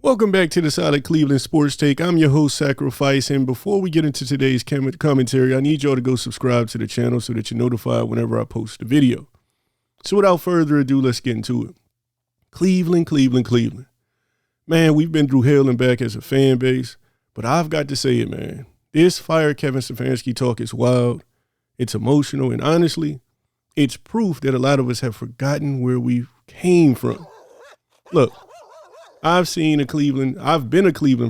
Welcome back to the Solid Cleveland Sports Take. I'm your host, Sacrifice, and before we get into today's commentary, I need y'all to go subscribe to the channel so that you're notified whenever I post a video. So without further ado, let's get into it. Cleveland. Man, we've been through hell and back as a fan base, but I've got to say it, man. This fire Kevin Stefanski talk is wild, it's emotional, and honestly, it's proof that a lot of us have forgotten where we came from. Look, I've been a Cleveland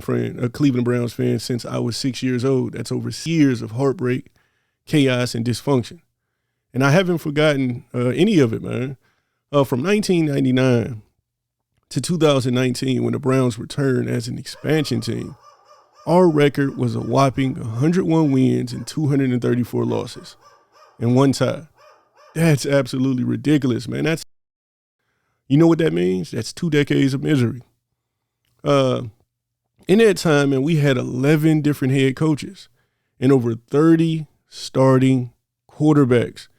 fan, a Cleveland Browns fan since I was 6 years old. That's over years of heartbreak, chaos, and dysfunction. And I haven't forgotten any of it, man. From 1999 to 2019, when the Browns returned as an expansion team, our record was a whopping 101 wins and 234 losses and one tie. That's absolutely ridiculous, man. You know what that means? That's 2 decades of misery. In that time, man, we had 11 different head coaches and over 30 starting quarterbacks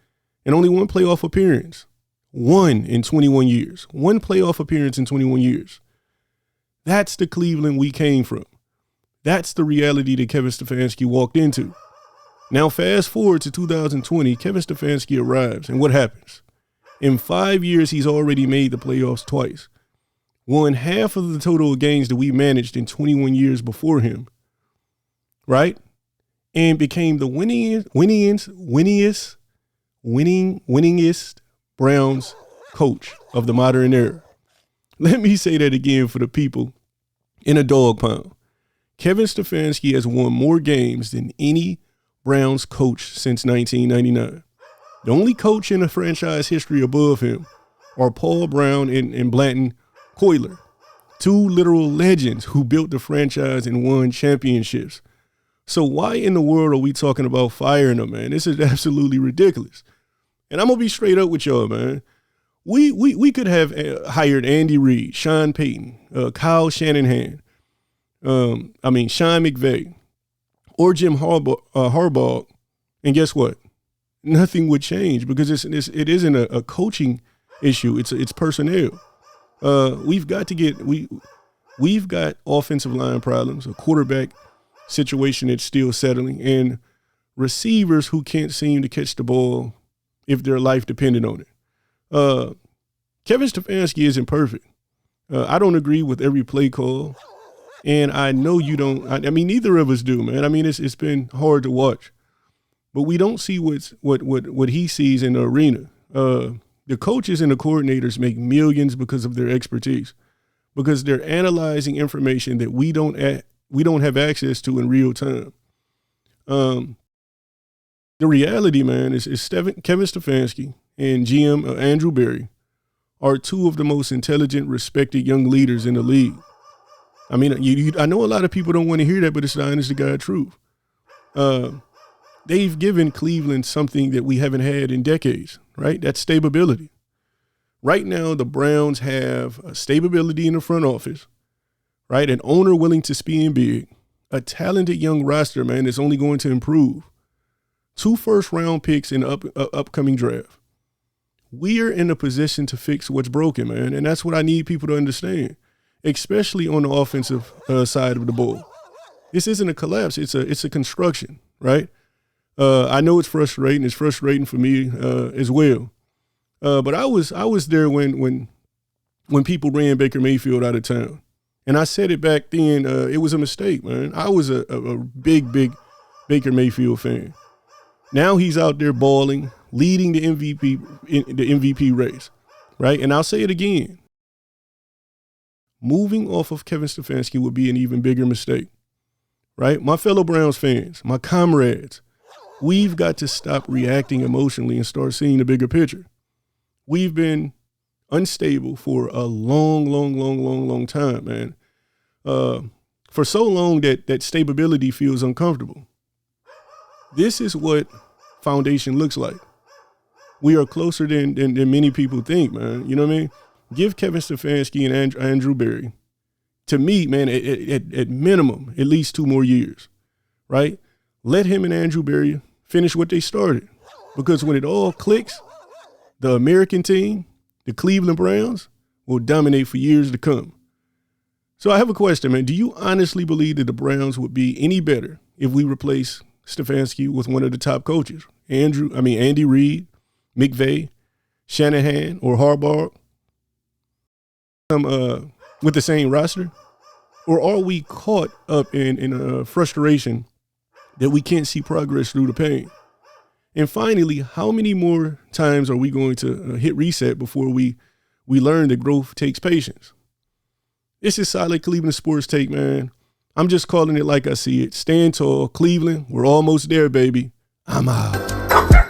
and only one playoff appearance. One in 21 years. One playoff appearance in 21 years. That's the Cleveland we came from. That's the reality that Kevin Stefanski walked into. Now, fast forward to 2020, Kevin Stefanski arrives, and what happens? In 5 years, he's already made the playoffs twice. Won half of the total of games that we managed in 21 years before him, right? And became the winningest Browns coach of the modern era. Let me say that again for the people in a dog pound. Kevin Stefanski has won more games than any Browns coach since 1999. The only coach in the franchise history above him are Paul Brown and Blanton Coiler, 2 literal legends who built the franchise and won championships. So why in the world are we talking about firing them, man? This is absolutely ridiculous. And I'm going to be straight up with y'all, man. We could have hired Andy Reid, Sean Payton, Kyle Shanahan, Sean McVay, or Jim Harbaugh. And guess what? Nothing would change because it isn't a coaching issue. It's personnel. We've got offensive line problems, a quarterback situation that's still settling, and receivers who can't seem to catch the ball if their life depended on it. Kevin Stefanski isn't perfect. I don't agree with every play call, and I know you don't. I mean, neither of us do, man. I mean, it's been hard to watch, but we don't see what he sees in the arena. The coaches and the coordinators make millions because of their expertise, because they're analyzing information that we don't have access to in real time. The reality, man, is Kevin Stefanski and GM Andrew Berry are 2 of the most intelligent, respected young leaders in the league. I mean, I know a lot of people don't want to hear that, but it's the honest to God truth. They've given Cleveland something that we haven't had in decades, right? That's stability. Right now, the Browns have a stability in the front office, right? An owner willing to spend big, a talented young roster, man, that's only going to improve. 2 first-round picks in the upcoming draft. We're in a position to fix what's broken, man, and that's what I need people to understand, especially on the offensive side of the ball. This isn't a collapse. It's a construction, right? I know it's frustrating. It's frustrating for me as well. But I was there when people ran Baker Mayfield out of town, and I said it back then. It was a mistake, man. I was a big Baker Mayfield fan. Now he's out there balling, leading the MVP race, right? And I'll say it again. Moving off of Kevin Stefanski would be an even bigger mistake, right? My fellow Browns fans, my comrades, we've got to stop reacting emotionally and start seeing the bigger picture. We've been unstable for a long time, man. For so long that stability feels uncomfortable. This is what foundation looks like. We are closer than many people think, man. You know what I mean? Give Kevin Stefanski and Andrew Berry, to me, man, at minimum, at least 2 more years, right? Let him and Andrew Berry finish what they started. Because when it all clicks, the American team, the Cleveland Browns, will dominate for years to come. So I have a question, man. Do you honestly believe that the Browns would be any better if we replace Stefanski with one of the top coaches? Andy Reid, McVay, Shanahan, or Harbaugh? With the same roster? Or are we caught up in frustration that we can't see progress through the pain? And finally, how many more times are we going to hit reset before we learn that growth takes patience? This is Solid Cleveland Sports Take, man. I'm just calling it like I see it. Stand tall, Cleveland. We're almost there, baby. I'm out.